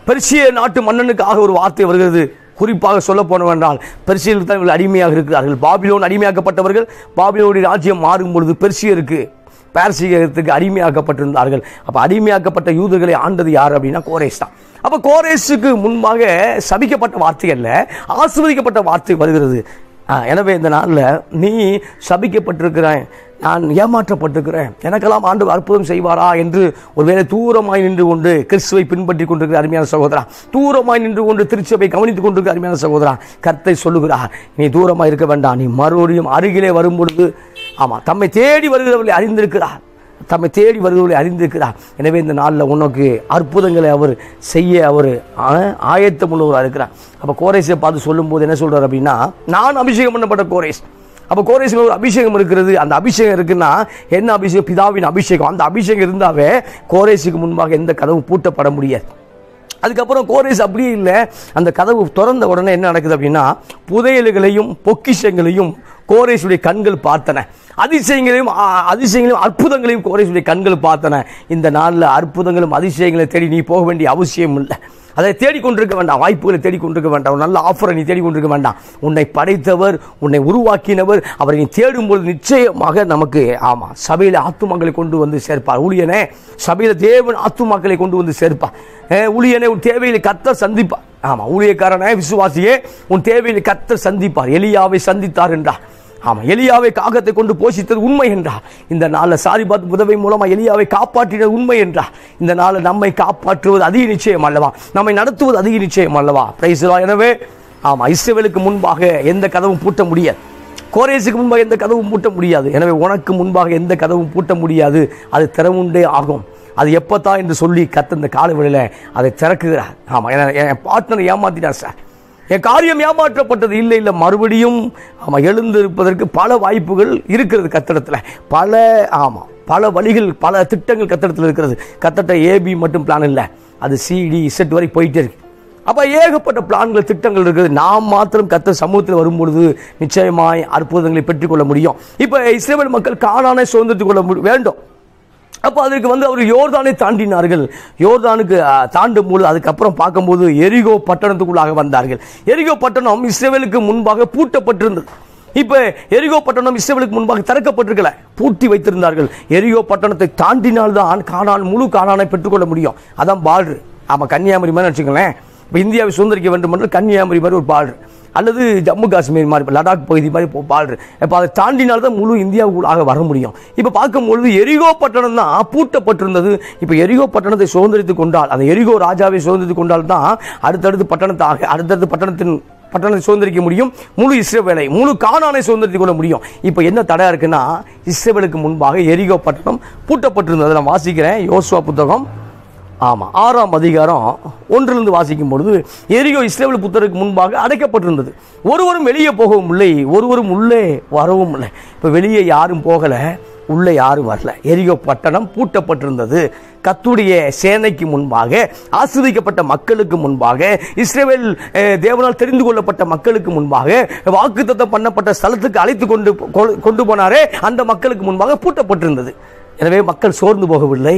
பெர்சிய நாட்டு மன்னனுக்காக ஒரு வார்த்தை வருகிறது. குறிப்பாக சொல்ல போனவென்றால் பெர்சியர்களுக்கு தான் இவர்கள் அடிமையாக இருக்கிறார்கள். பாபிலோன் அடிமையாக்கப்பட்டவர்கள். பாபிலோனுடைய ராஜ்யம் மாறும் பொழுது பேர்சியத்துக்கு அடிமையாக்கப்பட்டிருந்தார்கள். அப்போ அடிமையாக்கப்பட்ட யூதர்களை ஆண்டது யார் அப்படின்னா கோரேஸ் தான். அப்போ கோரேஸுக்கு முன்பாக சபிக்கப்பட்ட வார்த்தை அல்ல, ஆசீர்வதிக்கப்பட்ட வார்த்தை வருகிறது. எனவே இந்த நாளில் நீ சபிக்கப்பட்டிருக்கிறேன், நான் ஏமாற்றப்பட்டிருக்கிறேன், எனக்கெல்லாம் ஆண்டவர் அற்புதம் செய்வாரா என்று ஒருவேளை தூரமாய் நின்று கொண்டு கிறிஸ்துவை பின்பற்றி கொண்டிருக்கிற அருமையான சகோதரா, தூரமாய் நின்று கொண்டு திருச்சபை கவனித்துக் கொண்டிருக்கிற அருமையான சகோதரா, கர்த்தர் சொல்லுகிறார், நீ தூரமாய் இருக்க வேண்டாம், நீ மறுபடியும் அருகிலே வரும் பொழுது, தம்மை தேடி வருகிறவர்களை அறிந்திருக்கிறார். எனவே இந்த நாளில் உனக்கு அற்புதங்களை அவர் செய்ய அவர் ஆயத்தம் உள்ளவராக இருக்கிறார். அப்போ கோரேஸை பார்த்து சொல்லும் போது என்ன சொல்றார் அப்படின்னா, நான் அபிஷேகம் பண்ணப்பட்ட கோரேஸ். அப்போ கோரேஸில் ஒரு அபிஷேகம் இருக்கிறது. அந்த அபிஷேகம் இருக்குன்னா என்ன அபிஷேகம்? பிதாவின் அபிஷேகம். அந்த அபிஷேகம் இருந்தாவே கோரேஸுக்கு முன்பாக எந்த கதவும் பூட்டப்பட முடியாது. அதுக்கப்புறம் கோரேஸ் அப்படியே இல்லை, அந்த கதவு திறந்த உடனே என்ன நடக்குது அப்படின்னா, புதையல்களையும் பொக்கிஷங்களையும் கோரேஸுடைய கண்கள் பார்த்தன, அதிசயங்களையும் அற்புதங்களையும் கோரேஸுடைய கண்கள் பார்த்தன. இந்த நாளில் அற்புதங்களும் அதிசயங்களையும் தேடி நீ போக வேண்டிய அவசியம் இல்லை. அதை தேடிக்கொண்டிருக்க வேண்டாம், வாய்ப்புகளை தேடிக்கொண்டிருக்க வேண்டாம், நல்ல ஆஃபரை நீ தேடிக்கொண்டிருக்க வேண்டாம். உன்னை படைத்தவர், உன்னை உருவாக்கினவர், அவரை நீ தேடும்போது நிச்சயமாக நமக்கு சபையில் ஆத்துமாக்களை கொண்டு வந்து சேர்ப்பார். ஊழியனே, சபையில் தேவன் ஆத்துமாக்களை கொண்டு வந்து சேர்ப்பார். ஊழியனே, உன் தேவையை கர்த்தர் சந்திப்பார். ஊழியக்காரனே, விசுவாசியே, உன் தேவையை கர்த்தர் சந்திப்பார். எலியாவை சந்தித்தார் என்றார். எலியாவை காகத்தை கொண்டு போஷித்தது உண்மை என்றார். இந்த நாளில் சாரிபாத் புதவை மூலமாக எலியாவை காப்பாற்றினது உண்மை என்றார். இந்த நாளில் நம்மை காப்பாற்றுவது அதிக நிச்சயம் அல்லவா, நம்மை நடத்துவது அதிக நிச்சயம் அல்லவா. Praise the Lord. எனவே இஸ்ரவேலுக்கு முன்பாக எந்த கதவும் பூட்ட முடியாது, கோரேஸுக்கு முன்பாக எந்த கதவும் பூட்ட முடியாது. எனவே உனக்கு முன்பாக எந்த கதவும் பூட்ட முடியாது, அது திறவுண்டே ஆகும். அது எப்பத்தான் என்று சொல்லி கர்த்தர் இந்த காலவெளியில் அதை திறக்குகிறார். என் பார்ட்னர் ஏமாத்திட்டார் சார், என் காரியம் ஏமாற்றப்பட்டது. இல்லை, மறுபடியும் எழுந்திருப்பதற்கு பல வாய்ப்புகள் இருக்கிறது கர்த்தரிடத்தில். பல வழிகள், பல திட்டங்கள் கர்த்தரிடத்தில் இருக்கிறது. கர்த்தர்ட்ட ஏபி மட்டும் பிளான் இல்லை, அது சிடி இசட் வரை போயிட்டே இருக்கு. அப்போ ஏகப்பட்ட பிளான்கள், திட்டங்கள் இருக்குது. நாம் மாத்திரம் கர்த்தர் சமூகத்தில் வரும்பொழுது நிச்சயமாய் அற்புதங்களை பெற்றுக்கொள்ள முடியும். இப்போ இஸ்ரவேல் மக்கள் கானானை சுதந்திரத்துக் கொள்ள வேண்டும். அப்போ அதற்கு அவர் யோர்தானை தாண்டினார்கள். யோர்தானுக்கு தாண்டும் போது அதுக்கப்புறம் பார்க்கும்போது எரிகோ பட்டணத்துக்குள்ளாக வந்தார்கள். எரிகோ பட்டணம் இஸ்ரவேலுக்கு முன்பாக பூட்டப்பட்டிருந்தது. இப்போ எரிகோ பட்டணம் இஸ்ரவேலுக்கு முன்பாக திறக்கப்பட்டிருக்கல, பூட்டி வைத்திருந்தார்கள். எரிகோ பட்டணத்தை தாண்டினால்தான் முழு கானானை பெற்றுக்கொள்ள முடியும். அதான் பார்டர். கன்னியாகுமரி மாதிரி வச்சுக்கோங்களேன். இப்போ இந்தியாவை சுதந்திரிக்க வேண்டும் என்று கன்னியாகுமரி மாதிரி ஒரு பார்டர், அல்லது ஜம்மு காஷ்மீர் மாதிரி, லடாக் பகுதி மாதிரி பார்டர். இப்போ அதை தாண்டினால்தான் முழு இந்தியாவுக்குள்ளாக வர முடியும். இப்போ பார்க்கும்பொழுது எரிகோ பட்டணம் தான் பூட்டப்பட்டிருந்தது. இப்போ எரிகோ பட்டணத்தை சுதந்திரித்துக் கொண்டால், அந்த எரிகோ ராஜாவை சுதந்திரித்துக் கொண்டால் தான் அடுத்தடுத்து பட்டணத்தை சுதந்திரிக்க முடியும். முழு இஸ்ரவேலை, முழு கானானை சுதந்திரித்துக் கொள்ள முடியும். இப்போ என்ன தடையா இருக்குன்னா, இஸ்ரவேலுக்கு முன்பாக எரிகோ பட்டணம் பூட்டப்பட்டிருந்தது. நான் வாசிக்கிறேன், யோசுவா புத்தகம் ஆமாம் 6ஆம் அதிகாரம் 1 வாசிக்கும் பொழுது எரிகோ இஸ்ரவேல் புத்தருக்கு முன்பாக அடைக்கப்பட்டிருந்தது. ஒருவரும் வெளியே போகவும் இல்லை, ஒருவரும் உள்ளே வரவும் இல்லை. இப்போ வெளியே யாரும் போகலை, உள்ளே யாரும் வரல. எரிகோ பட்டணம் பூட்டப்பட்டிருந்தது. கர்த்தருடைய சேனைக்கு முன்பாக, ஆசீர்வதிக்கப்பட்ட மக்களுக்கு முன்பாக, இஸ்ரவேல் தேவனால் தெரிந்து கொள்ளப்பட்ட மக்களுக்கு முன்பாக, வாக்குத்தத்தம் பண்ணப்பட்ட ஸ்தலத்துக்கு அழைத்து கொண்டு போனாரே அந்த மக்களுக்கு முன்பாக பூட்டப்பட்டிருந்தது. எனவே மக்கள் சோர்ந்து போகவில்லை,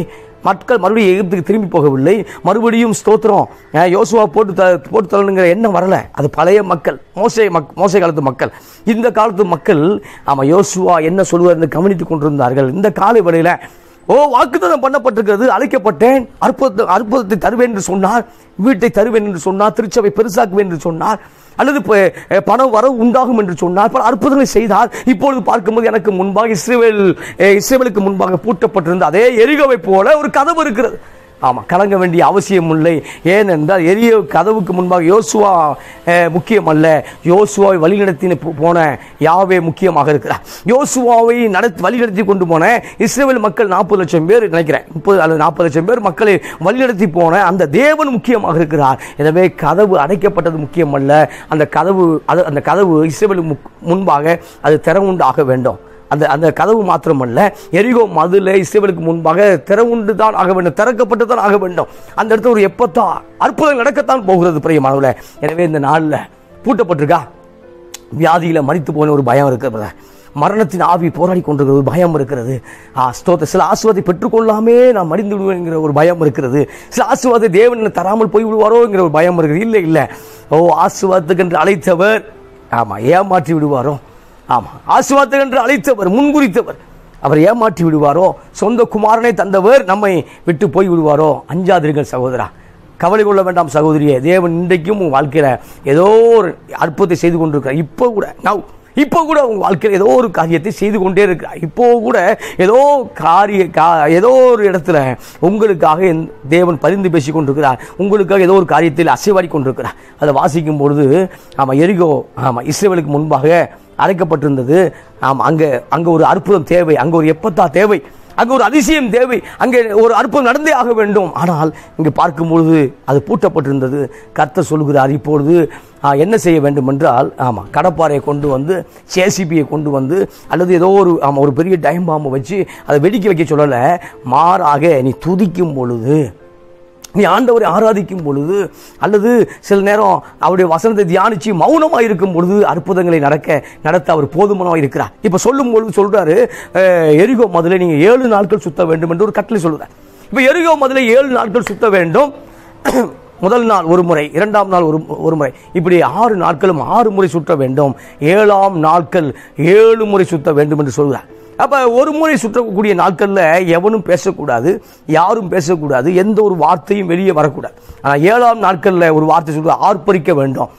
மக்கள் மறுபடியும் எகிப்துக்கு திரும்பி போகவில்லை, மறுபடியும் ஸ்தோத்திரம் யோசுவா போட்டு தள்ளணுங்கிற எண்ணம் வரல. அது பழைய மக்கள், மோசே காலத்து மக்கள். இந்த காலத்து மக்கள் ஆமாம் யோசுவா என்ன சொல்லுவார்னு கவனித்துக் கொண்டிருந்தார்கள். இந்த காலை வேளையில வாக்குத்தத்தம் பண்ணப்பட்டிருக்கிறது, அழைக்கப்பட்டேன், அற்புதத்தை தருவேன் என்று சொன்னார், வீட்டை தருவேன் என்று சொன்னார், திருச்சபை பெருசாக்குவேன் என்று சொன்னார், அல்லது பணம் வரவு உண்டாகும் என்று சொன்னார், பல அற்புதங்களை செய்தார். இப்பொழுது பார்க்கும்போது எனக்கு முன்பாக இஸ்ரவேலுக்கு முன்பாக பூட்டப்பட்டிருந்த அதே எரிகோவை போல ஒரு கதவு இருக்கிறது. ஆமாம், கலங்க வேண்டிய அவசியம் இல்லை. ஏனென்றால் எரியோ கதவுக்கு முன்பாக யோசுவா முக்கியம் அல்ல, யோசுவாவை வழிநடத்தி போன யாவே முக்கியமாக இருக்கிறார். யோசுவாவை வழிநடத்தி கொண்டு போன இஸ்ரவேல் மக்கள் 40 லட்சம் பேர், நினைக்கிறேன் 30 அல்லது 40 லட்சம் பேர் மக்களை வழிநடத்தி போன அந்த தேவன் முக்கியமாக இருக்கிறார். எனவே கதவு அடைக்கப்பட்டது முக்கியம் அல்ல, அந்த கதவு இஸ்ரவேல் முன்பாக அது திறவுண்டாக வேண்டும். அந்த கதவு மாத்திரமல்ல, எரிகோ மதுரை இஸ்ரவேலுக்கு முன்பாக திறவுண்டு தான் ஆக வேண்டும், திறக்கப்பட்டு தான் ஆக வேண்டும். அந்த இடத்துல ஒரு எப்பத்தா அற்புதம் நடக்கத்தான் போகிறது பிரியமானவர்களே. எனவே இந்த நாளில் பூட்டப்பட்டிருக்கா, வியாதியில மரித்து போன ஒரு பயம் இருக்கிறது, மரணத்தின் ஆவி போராடி கொண்டிருக்கிற ஒரு பயம் இருக்கிறது. சில ஆசீர்வாதத்தை பெற்றுக்கொள்ளாமே நான் மடிந்து விடுவேங்கிற ஒரு பயம் இருக்கிறது. சில ஆசீர்வாதத்தை தேவன் தராமல் போய் விடுவாரோங்கிற ஒரு பயம் இருக்குது. இல்லை ஆசீர்வாதத்துக்கு என்று அழைத்தவர் ஏமாற்றி விடுவாரோ? ஆமாம், ஆசீர்வாதத்துக்கு என்று அழைத்தவர், முன்குறித்தவர், அவர் ஏமாற்றி விடுவாரோ? சொந்த குமாரனை தந்தவர் நம்மை விட்டு போய் விடுவாரோ? அஞ்சாதிருங்கள் சகோதரா, கவலை கொள்ள வேண்டாம் சகோதரியே. தேவன் இன்றைக்கும் உங்கள் வாழ்க்கையில் ஏதோ ஒரு அற்புதத்தை செய்து கொண்டிருக்கிறார். இப்போ கூட உங்கள் வாழ்க்கையில் ஏதோ ஒரு காரியத்தை செய்து கொண்டே இருக்கிறார். இப்போ கூட ஏதோ ஒரு இடத்துல உங்களுக்காக தேவன் பரிந்து பேசி கொண்டிருக்கிறார். உங்களுக்காக ஏதோ ஒரு காரியத்தில் அசைவாடி கொண்டிருக்கிறார். அதை வாசிக்கும் பொழுது எரிகோ இஸ்ரவேலுக்கு முன்பாக அழைக்கப்பட்டிருந்தது. அங்கே ஒரு அற்புதம் தேவை, அங்கே ஒரு எப்பத்தா தேவை, அங்கே ஒரு அதிசயம் தேவை, அங்கே ஒரு அற்புதம் நடந்தே ஆக வேண்டும். ஆனால் இங்கே பார்க்கும்பொழுது அது பூட்டப்பட்டிருந்தது. கர்த்தர் சொல்கிறார், இப்பொழுது என்ன செய்ய வேண்டும் என்றால், கடப்பாறையை கொண்டு வந்து, ஜேசிபியை கொண்டு வந்து, அல்லது ஏதோ ஒரு பெரிய டைம் பாம்பை வச்சு அதை வெடிக்க வைக்க சொல்லலை. மாறாக நீ துதிக்கும் பொழுது, நீ ஆண்டவரை ஆராதிக்கும் பொழுது, அல்லது சில நேரம் அவருடைய வசனத்தை தியானிச்சு மௌனமாக இருக்கும் பொழுது அற்புதங்களை நடத்த அவர் போதுமானமாக இருக்கிறார். இப்போ சொல்லும் பொழுது சொல்றாரு, எரிகோ மதுரை நீங்கள் 7 நாட்கள் சுத்த வேண்டும் என்று ஒரு கட்டளை சொல்றார். இப்போ எரிகோ மதுரை 7 நாட்கள் சுத்த வேண்டும். முதல் நாள் ஒரு முறை, 2ஆம் நாள் ஒரு முறை, இப்படி 6 நாட்களும் 6 முறை சுற்ற வேண்டும். 7ஆம் நாட்கள் 7 முறை சுத்த வேண்டும் என்று சொல்கிறார். அப்போ ஒரு முறை சுற்றக்கூடிய நாட்களில் எவனும் பேசக்கூடாது, யாரும் பேசக்கூடாது, எந்த ஒரு வார்த்தையும் வெளியே வரக்கூடாது. ஆனால் 7ஆம் நாட்களில் ஒரு வார்த்தை சொல்லுவது ஆர்ப்பரிக்க வேண்டும்.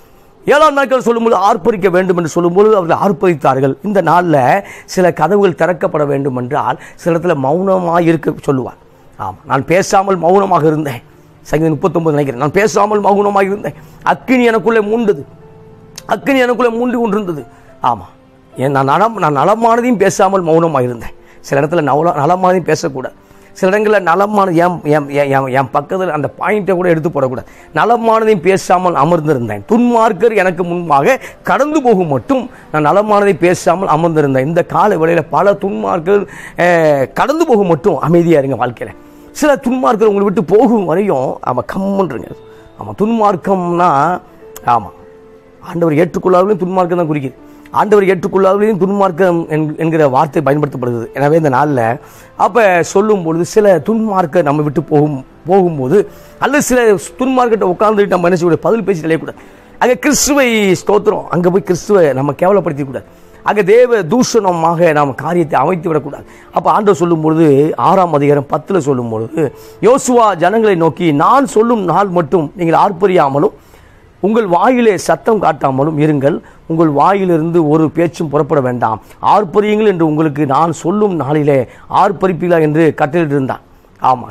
7ஆம் நாட்கள் சொல்லும்போது ஆர்ப்பரிக்க வேண்டும் என்று சொல்லும்போது அவர்கள் ஆர்ப்பரித்தார்கள். இந்த நாளில் சில கதவுகள் திறக்கப்பட வேண்டும் என்றால் சில இடத்துல மௌனமாக இருக்க சொல்லுவார். நான் பேசாமல் மௌனமாக இருந்தேன். சங்கீதம் 39 நினைக்கிறேன். நான் பேசாமல் மௌனமாக இருந்தேன், அக்கினி எனக்குள்ளே மூண்டு கொண்டிருந்தது. நான் நலமானதையும் பேசாமல் மௌனமாக இருந்தேன். சில இடத்துல நலமானதையும் பேசக்கூடாது. சில இடங்களில் நலமானது என் பக்கத்தில் அந்த பாயிண்ட்டை கூட எடுத்து போடக்கூடாது. நலமானதையும் பேசாமல் அமர்ந்திருந்தேன். துன்மார்க்கர் எனக்கு முன்பாக கடந்து போகும் மட்டும் நான் நலமானதை பேசாமல் அமர்ந்திருந்தேன். இந்த கால வேளையில் பல துன்மார்க்கர் கடந்து போகும் மட்டும் அமைதியாக இருங்க. வாழ்க்கையில் சில துன்மார்க்கர் உங்களை விட்டு போகும் வரையும் கம்முன்றுங்க. துன்மார்க்கம்னா ஆண்டவர் ஏற்றுக்கொள்ளாதவர்களையும் துன்மார்க்கம் தான் குறிக்குது. ஆண்டவர் ஏற்றுக்கொள்ளாதவர்களையும் துன்மார்க்கம் என்கிற வார்த்தை பயன்படுத்தப்படுகிறது. எனவே இந்த நாளில் அப்போ சொல்லும் பொழுது சில துன்மார்க்க நம்ம விட்டு போகும்போது, அல்லது சில துன்மார்க்கிட்ட உட்கார்ந்துட்டு நம்ம என்ன செய்யக்கூடாது, பதில் பேசி தெரியக்கூடாது. அங்கே கிறிஸ்துவை ஸ்தோத்திரம், அங்கே போய் கிறிஸ்துவை நம்ம கேவலப்படுத்திக்கூடாது. அங்கே தேவ தூஷணமாக நாம் காரியத்தை அமைத்து விடக்கூடாது. அப்போ ஆண்டவர் சொல்லும் பொழுது 6ஆம் அதிகாரம் 10 சொல்லும் பொழுது, யோசுவா ஜனங்களை நோக்கி, நான் சொல்லும் நாள் மட்டும் நீங்கள் ஆர்ப்பரியாமலும் உங்கள் வாயிலே சத்தம் காட்டாமலும் இருங்கள். உங்கள் வாயிலிருந்து ஒரு பேச்சும் புறப்பட வேண்டாம். ஆர்ப்பரியுங்கள் என்று உங்களுக்கு நான் சொல்லும் நாளிலே ஆர்ப்பரிப்பீங்களா என்று கட்டளையிட்டு இருந்தான்.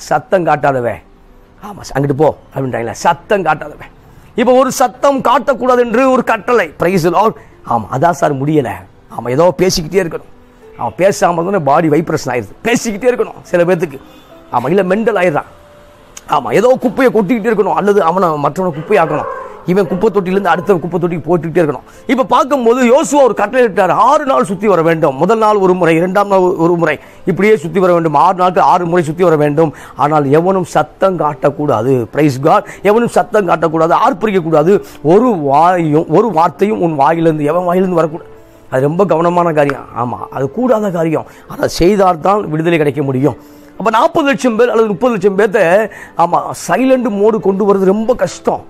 சத்தம் காட்டாதவே, அங்கிட்டு போ அப்படின்றாங்களே, சத்தம் காட்டாதவே. இப்போ ஒரு சத்தம் காட்டக்கூடாது என்று ஒரு கட்டளை. Praise the Lord. அதான் சார் முடியலை. ஏதோ பேசிக்கிட்டே இருக்கணும். பேசாமல் பாடி வைப்ரேஷன் ஆயிடுது. பேசிக்கிட்டே இருக்கணும் சில பேர்த்துக்கு. இல்லை மெண்டல் ஆயிடுறான். ஆமாம், ஏதோ குப்பையை கொட்டிக்கிட்டே இருக்கணும், அல்லது அவனை மற்றவனை குப்பையாக்கணும். இவன் குப்பை தொட்டிலேருந்து அடுத்த குப்பை தொட்டிக்கு போட்டுக்கிட்டே இருக்கணும். இப்போ பார்க்கும்போது யோசுவா ஒரு கட்டளை இட்டார், 6 நாள் சுற்றி வர வேண்டும். முதல் நாள் ஒரு முறை, 2ஆம் நாள் ஒரு முறை, இப்படியே சுற்றி வர வேண்டும். 6 நாளுக்கு 6 முறை சுற்றி வர வேண்டும். ஆனால் எவனும் சத்தம் காட்டக்கூடாது. Praise God. எவனும் சத்தம் காட்டக்கூடாது, ஆர்ப்பரிக்கக்கூடாது. ஒரு வார்த்தையும் உன் வாயிலிருந்து, எவன் வாயிலிருந்து வரக்கூடாது. அது ரொம்ப கவனமான காரியம். ஆமாம், அது கூடாத காரியம். அதை செய்தால்தான் விடுதலை கிடைக்க முடியும். அப்போ 40 லட்சம் பேர் அல்லது 30 லட்சம் பேர்த்த ஆமாம் சைலண்ட் மோடு கொண்டு வர்றது ரொம்ப கஷ்டம்.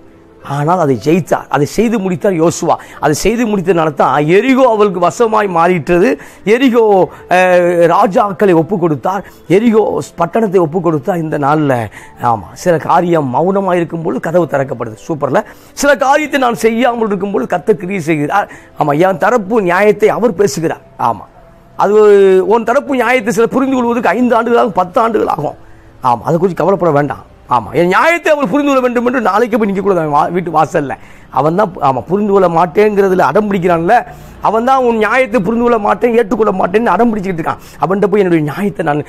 ஆனால் அதை ஜெயித்தார், அதை செய்து முடித்தார் யோசுவா. அதை செய்து முடித்ததுனால தான் எரிகோ அவளுக்கு வசமாய் மாறிட்டது. எரிகோ ராஜாக்களை ஒப்பு கொடுத்தார், எரிகோ பட்டணத்தை ஒப்பு கொடுத்தார். இந்த நாளில் ஆமாம் சில காரியம் மௌனமாக இருக்கும்போது கதவு திறக்கப்படுது. சூப்பரில் சில காரியத்தை நான் செய்யாமல் இருக்கும்போது கர்த்தர் கிரியை செய்கிறார். ஆமாம், என் தரப்பு நியாயத்தை அவர் பேசுகிறார். ஆமாம், அது உன் தரப்பு நியாயத்தை சில புரிந்து கொள்வதற்கு 5 ஆண்டுகளாகும், 10 ஆண்டுகள் ஆகும். ஆமாம், அதை குறித்து கவலைப்பட வேண்டாம். ஆமாம், என் நியாயத்தை அவர் புரிந்து கொள்ள வேண்டும் என்று நாளைக்கு போய் நிற்கக்கூடாது வீட்டு வாசலில். அவன் தான் ஆமாம் புரிந்து கொள்ள மாட்டேங்கிறதுல அடம் பிடிக்கிறான்ல, அவன் தான் உன் நியாயத்தை புரிந்து கொள்ள மாட்டேன், ஏற்றுக்கொள்ள மாட்டேன்னு அடம் பிடிச்சிக்கிட்டு இருக்கான். அவன்கிட்ட போய் என்னுடைய நியாயத்தை நான்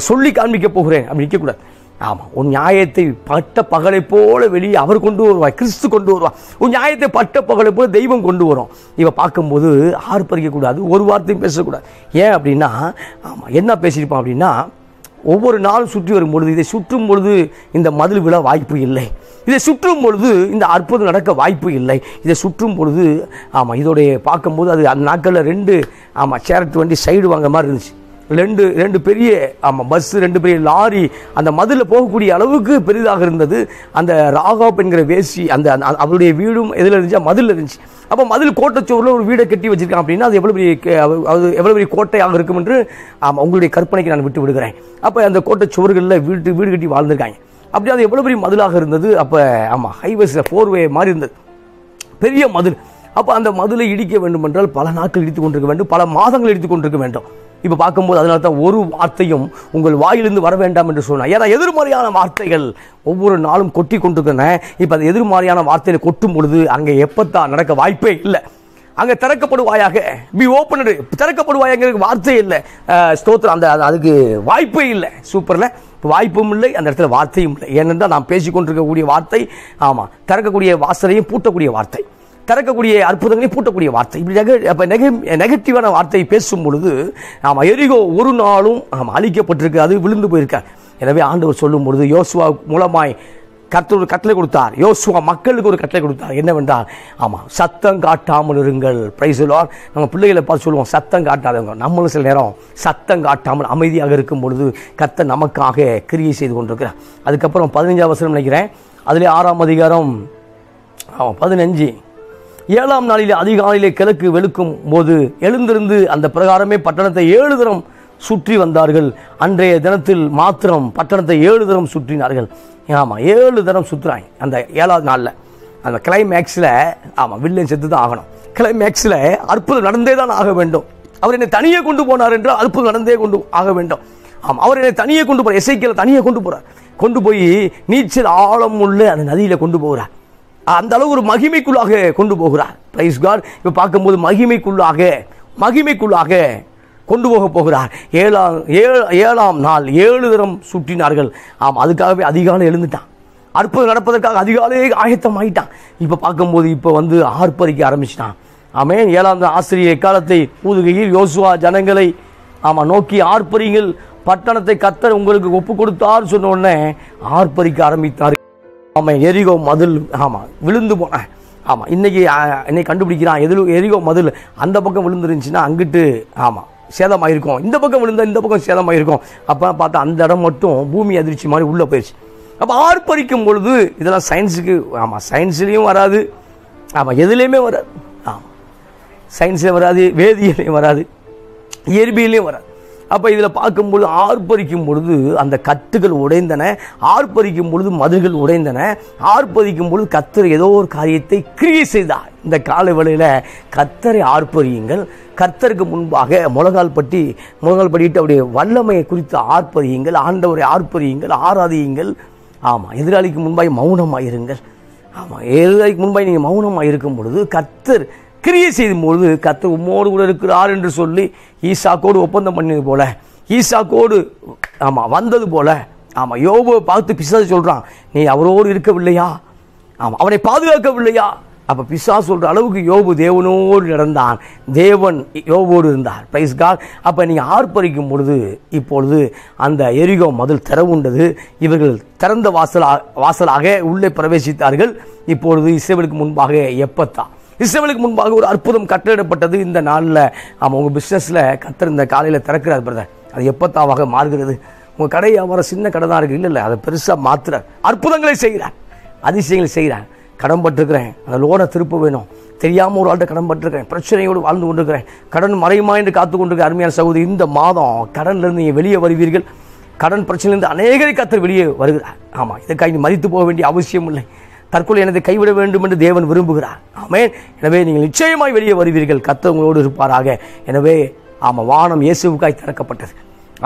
சொல்லி காண்பிக்க போகிறேன் அப்படி நிற்கக்கூடாது. ஆமாம், உன் நியாயத்தை பட்ட பகலை போல வெளியே அவர் கொண்டு வருவார், கிறிஸ்து கொண்டு வருவார். உன் நியாயத்தை பட்ட பகலை போல தெய்வம் கொண்டு வரும். இவ பார்க்கும்போது ஆர்ப்பரிக்கக்கூடாது, ஒரு வார்த்தையும் பேசக்கூடாது. ஏன் அப்படின்னா ஆமாம் என்ன பேசியிருப்பான் அப்படின்னா, ஒவ்வொரு நாளும் சுற்றி வரும் பொழுது, இதை சுற்றும் பொழுது இந்த மதில் விழ வாய்ப்பு இல்லை, இதை சுற்றும் பொழுது இந்த அற்புதம் நடக்க வாய்ப்பு இல்லை, இதை சுற்றும் பொழுது ஆமாம் இதோடைய பார்க்கும்போது அது அந்த நாட்களில் 2 ஆமாம் சேரட் வண்டி சைடு வாங்க மாதிரி இருந்துச்சு. ரெண்டு பெரிய ஆமாம் பஸ், 2 பெரிய லாரி அந்த மதிலில் போகக்கூடிய அளவுக்கு பெரிதாக இருந்தது. அந்த ராகாப் என்கிற வேசி அந்த அவருடைய வீடும் எதில் இருந்துச்சு, மதில் இருந்துச்சு. அப்போ மதில் கோட்டைச்சோரில் ஒரு வீடை கட்டி வச்சிருக்கான் அப்படின்னா அது எவ்வளோ பெரிய கோட்டையாக இருக்கும் என்று ஆமாம் உங்களுடைய கற்பனைக்கு நான் விட்டு விடுகிறேன். அப்போ அந்த கோட்டைச்சோறுகளில் வீடு கட்டி வாழ்ந்திருக்காங்க. அப்படி அது எவ்வளோ பெரிய மதிலாக இருந்தது. அப்போ ஆமாம் ஹைவேஸில் 4-வே மாதிரி இருந்தது, பெரிய மதில். அப்போ அந்த மதிலை இடிக்க வேண்டும் என்றால் பல நாட்கள் இடித்து கொண்டிருக்க வேண்டும், பல மாதங்கள் இடித்து கொண்டிருக்க வேண்டும். இப்போ பார்க்கும்போது அதனால தான் ஒரு வார்த்தையும் உங்கள் வாயிலிருந்து வர வேண்டாம் என்று சொன்னார். ஏன்னா எதிர்மறையான வார்த்தைகள் ஒவ்வொரு நாளும் கொட்டி கொண்டிருக்கின்றன. இப்போ அந்த எதிர்மறையான வார்த்தையை கொட்டும் பொழுது அங்கே எப்பத்தான் நடக்க வாய்ப்பே இல்லை. அங்கே திறக்கப்படுவாயாக, பி ஓப்பனடு, திறக்கப்படுவாயாக வார்த்தை இல்லை. ஸ்தோத்திரம், அந்த அதுக்கு வாய்ப்பே இல்லை. சூப்பரில் வாய்ப்பும் இல்லை, அந்த இடத்துல வார்த்தையும் இல்லை. ஏனென்றால் நாம் பேசிக்கொண்டிருக்கக்கூடிய வார்த்தை ஆமாம் திறக்கக்கூடிய வாசலையும் பூட்டக்கூடிய வார்த்தை, திறக்கக்கூடிய அற்புதங்களை பூட்டக்கூடிய வார்த்தை. இப்படி நெகட்டிவான வார்த்தையை பேசும் பொழுது ஆமாம் எரிகோ ஒரு நாளும் ஆமாம் அழிக்கப்பட்டிருக்கு, அது விழுந்து போயிருக்கார். எனவே ஆண்டவர் சொல்லும் பொழுது யோசுவா மூலமாய் கர்த்தர் ஒரு கட்டளை கொடுத்தார். யோசுவா மக்களுக்கு ஒரு கட்டளை கொடுத்தார். என்னவென்றால் ஆமாம் சத்தம் காட்டாமல் இருங்கள். Praise the Lord. நம்ம பிள்ளைகளை பார்த்து சொல்லுவோம் சத்தம் காட்டாதவங்க. நம்மளும் சில நேரம் சத்தம் காட்டாமல் அமைதியாக இருக்கும் பொழுது கர்த்தர் நமக்காக கிரியை செய்து கொண்டிருக்கிறார். அதுக்கப்புறம் 15ஆம் வசனம் நினைக்கிறேன், அதிலே 6ஆம் அதிகாரம் 15. 7ஆம் நாளிலே அதிகாலையிலே கிழக்கு வெளுக்கும் போது எழுந்திருந்து அந்த பிரகாரமே பட்டணத்தை 7 தரம் சுற்றி வந்தார்கள். அன்றைய தினத்தில் மாத்திரம் பட்டணத்தை 7 தரம் சுற்றினார்கள். ஆமாம் 7 தரம் சுற்றுறாங்க. அந்த 7ஆவது நாளில் அந்த கிளைமேக்ஸில் ஆமாம் வில்லன் செத்து தான் ஆகணும். கிளைமேக்ஸில் அற்புதம் நடந்தே தான் ஆக வேண்டும். அவர் என்னை தனியே கொண்டு போனார் என்றால் அற்புதம் நடந்தே கொண்டு ஆக வேண்டும். ஆமாம், அவர் என்னை தனியே கொண்டு போகிறார். எசேக்கியேலை தனியே கொண்டு போகிறார். கொண்டு போய் நீச்சல் ஆழம் உள்ள அந்த நதியில் கொண்டு போகிறார். அந்த அளவு ஒரு மகிமைக்குள்ளாக கொண்டு போகிறார். Praise God. இப்போ பார்க்கும்போது மகிமைக்குள்ளாக கொண்டு போகிறார். 7ஆம் நாள் 7 தரம் சுற்றினார்கள். ஆமாம், அதுக்காகவே அதிகாலை எழுந்துட்டான். அற்புதம் நடப்பதற்காக அதிகாலையே ஆயத்தம் ஆகிட்டான். இப்போ பார்க்கும்போது இப்போ வந்து ஆர்ப்பரிக்க ஆரம்பிச்சிட்டான். ஆமென். 7ஆம் ஆசிரிய எக்காலத்தை ஊதுகையில் யோசுவா ஜனங்களை ஆமாம் நோக்கி ஆர்ப்பரிங்கள், பட்டணத்தை கர்த்தர் உங்களுக்கு ஒப்பு கொடுத்தார் சொன்ன உடனே ஆர்ப்பரிக்க ஆரம்பித்தார். ஆமாம், எரிகோ மதில் ஆமாம் விழுந்து போனேன். ஆமாம், இன்னைக்கு கண்டுபிடிக்கிறான். எரிகோ மதில் அந்த பக்கம் விழுந்துருந்துச்சுன்னா அங்கிட்டு ஆமாம் சேதமாயிருக்கும், இந்த பக்கம் விழுந்தா இந்த பக்கம் சேதமாயிருக்கும். அப்போ பார்த்தா அந்த இடம் மட்டும் பூமி அதிர்ச்சி மாதிரி உள்ளே போயிடுச்சு. அப்போ ஆர்ப்பரிக்கும் பொழுது இதெல்லாம் சயின்ஸுக்கு ஆமாம் சயின்ஸ்லேயும் வராது, ஆமாம் எதுலேயுமே வராது. ஆமாம் சயின்ஸ்லேயும் வராது, வேதியிலையும் வராது, இயற்பியலையும் வராது. அப்போ இதில் பார்க்கும்பொழுது ஆர்ப்பரிக்கும் பொழுது அந்த கட்டுகள் உடைந்தன, ஆர்ப்பரிக்கும் பொழுது மதில்கள் உடைந்தன, ஆர்ப்பரிக்கும் பொழுது கர்த்தர் ஏதோ ஒரு காரியத்தை கிரியை செய்தார். இந்த காலை வேளையில் கர்த்தரை ஆர்ப்பரியுங்கள், கர்த்தருக்கு முன்பாக முழங்கால் படிட்டு அவருடைய வல்லமையை குறித்து ஆர்ப்பரியுங்கள், ஆண்டவரை ஆர்ப்பரியுங்கள், ஆராதியுங்கள். ஆமாம், எதிராளிக்கு முன்பாக மௌனமாயிருங்கள். ஆமாம், எதிராளிக்கு முன்பாக நீங்கள் மௌனமாக இருக்கும் பொழுது கர்த்தர் கிரியை செய்யும் பொழுது கர்த்தர் உம்மோடு கூட இருக்கிறார் என்று சொல்லி ஈசாக்கோடு ஒப்பந்தம் பண்ணியது போல, ஈசாக்கோடு ஆமாம் வந்தது போல ஆமாம், யோபுவை பார்த்து பிசாசு சொல்கிறான், நீ அவரோடு இருக்கவில்லையா? ஆமாம், அவனை பாதுகாக்கவில்லையா? அப்போ பிசாசு சொல்கிற அளவுக்கு யோபு தேவனோடு நடந்தான், தேவன் யோபோடு இருந்தார். Praise God. அப்போ நீங்கள் ஆர்ப்பரிக்கும் பொழுது இப்பொழுது அந்த எரிகோ மதில் திறவுண்டது. இவர்கள் திறந்த வாசலாக உள்ளே பிரவேசித்தார்கள். இப்பொழுது இஸ்ரவேலுக்கு முன்பாக எப்பத்தா, இஸ்ரவேலுக்கு முன்பாக ஒரு அற்புதம் கட்டளிடப்பட்டது. இந்த நாளில் ஆமாம், உங்கள் பிஸ்னஸில் கர்த்தர் இந்த காலையில் திறக்கிறார் பிரதர். அது எப்பத்தாவாக மாறுகிறது. உங்கள் கடை வியாபாரம் சின்ன கடை தான் இருக்குது, இல்லை அதை பெருசாக மாற்றுறார், அற்புதங்களை செய்கிறார், அதிசயங்களை செய்கிறார். கடன் பட்டிருக்கிறேன், அந்த லோனை திருப்ப வேணும், தெரியாமல் ஒரு ஆள்கிட்ட கடன் பட்டிருக்கிறேன், பிரச்சனையோடு வாழ்ந்து கொண்டிருக்கிறேன், கடன் மறையுமா என்று காத்து கொண்டிருக்க அருமையான சகோதரி, இந்த மாதம் கடன்லேருந்து நீங்கள் வெளியே வருவீர்கள். கடன் பிரச்சனையிலிருந்து அநேகரை கர்த்தர் வெளியே வருகிறார். ஆமாம், இதுக்காக நீ மதித்து போக வேண்டிய அவசியம் இல்லை. தற்கொலை எனதை கைவிட வேண்டும் என்று தேவன் விரும்புகிறார். ஆமென். எனவே நீங்கள் நிச்சயமாய் வெளியே வருவீர்கள். கர்த்தர் உங்களோடு இருப்பாராக. எனவே ஆமாம், வானம் இயேசுவுக்காய் திறக்கப்பட்டது,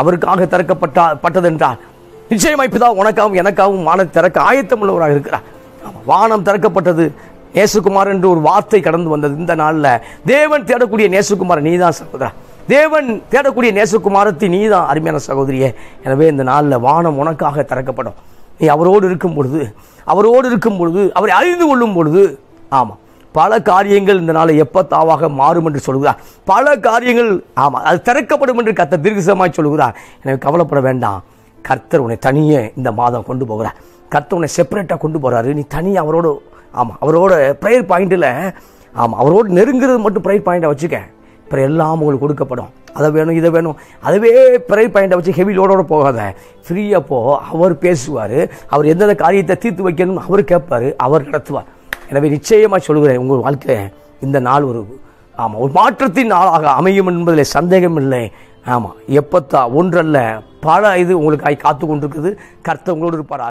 அவருக்காக திறக்கப்பட்டது என்றால் நிச்சயமாய் பிதா உனக்காகவும் எனக்காகவும் வானத்தை திறக்க ஆயத்தம் உள்ளவராக இருக்கிறார். வானம் திறக்கப்பட்டது, நேசகுமார் என்று ஒரு வார்த்தை கடந்து வந்தது. இந்த நாளில் தேவன் தேடக்கூடிய நேசகுமார் நீதான் சகோதரா, தேவன் தேடக்கூடிய நேசகுமாரத்தை நீதான் அருமையான சகோதரியே. எனவே இந்த நாளில் வானம் உனக்காக திறக்கப்படும். நீ அவரோடு இருக்கும் பொழுது, அவரை அறிந்து கொள்ளும் பொழுது, ஆமாம், பல காரியங்கள் இந்த நாளை எப்பத்தாவாக மாறும் என்று சொல்கிறார். பல காரியங்கள் ஆமாம் அது திறக்கப்படும் என்று கர்த்தர் தீர்க்கதரிசனமாய் சொல்கிறார். எனவே கவலைப்பட வேண்டாம். கர்த்தர் உன்னை தனியே இந்த மாதம் கொண்டு போகிறார். கர்த்தர் உன்னை செப்பரேட்டாக கொண்டு போகிறாரு. நீ தனியாக அவரோட அவரோட ப்ரேயர் பாயிண்டில் அவரோடு நெருங்கிறது மட்டும் ப்ரேயர் பாயிண்டை வச்சுக்க. அப்புறம் எல்லாம் உங்களுக்கு கொடுக்கப்படும். அதை வேணும் இதை வேணும் அதுவே ப்ரேயர் பாயிண்டை வச்சு ஹெவி லோடோடு போகாத. ஃப்ரீயாக போ. அவர் பேசுவார். அவர் எந்தெந்த காரியத்தை தீர்த்து வைக்கணும் அவர் கேட்பார், அவர் நடத்துவார். எனவே நிச்சயமாக சொல்கிறேன், உங்கள் வாழ்க்கை இந்த நாள் ஒரு மாற்றத்தின் நாளாக அமையும் என்பதில் சந்தேகம் இல்லை. ஆமாம், எப்பத்தா ஒன்றல்ல பல இது உங்களுக்காக காத்து கொண்டிருக்குது. கர்த்தர் உங்களோடு இருப்பார்.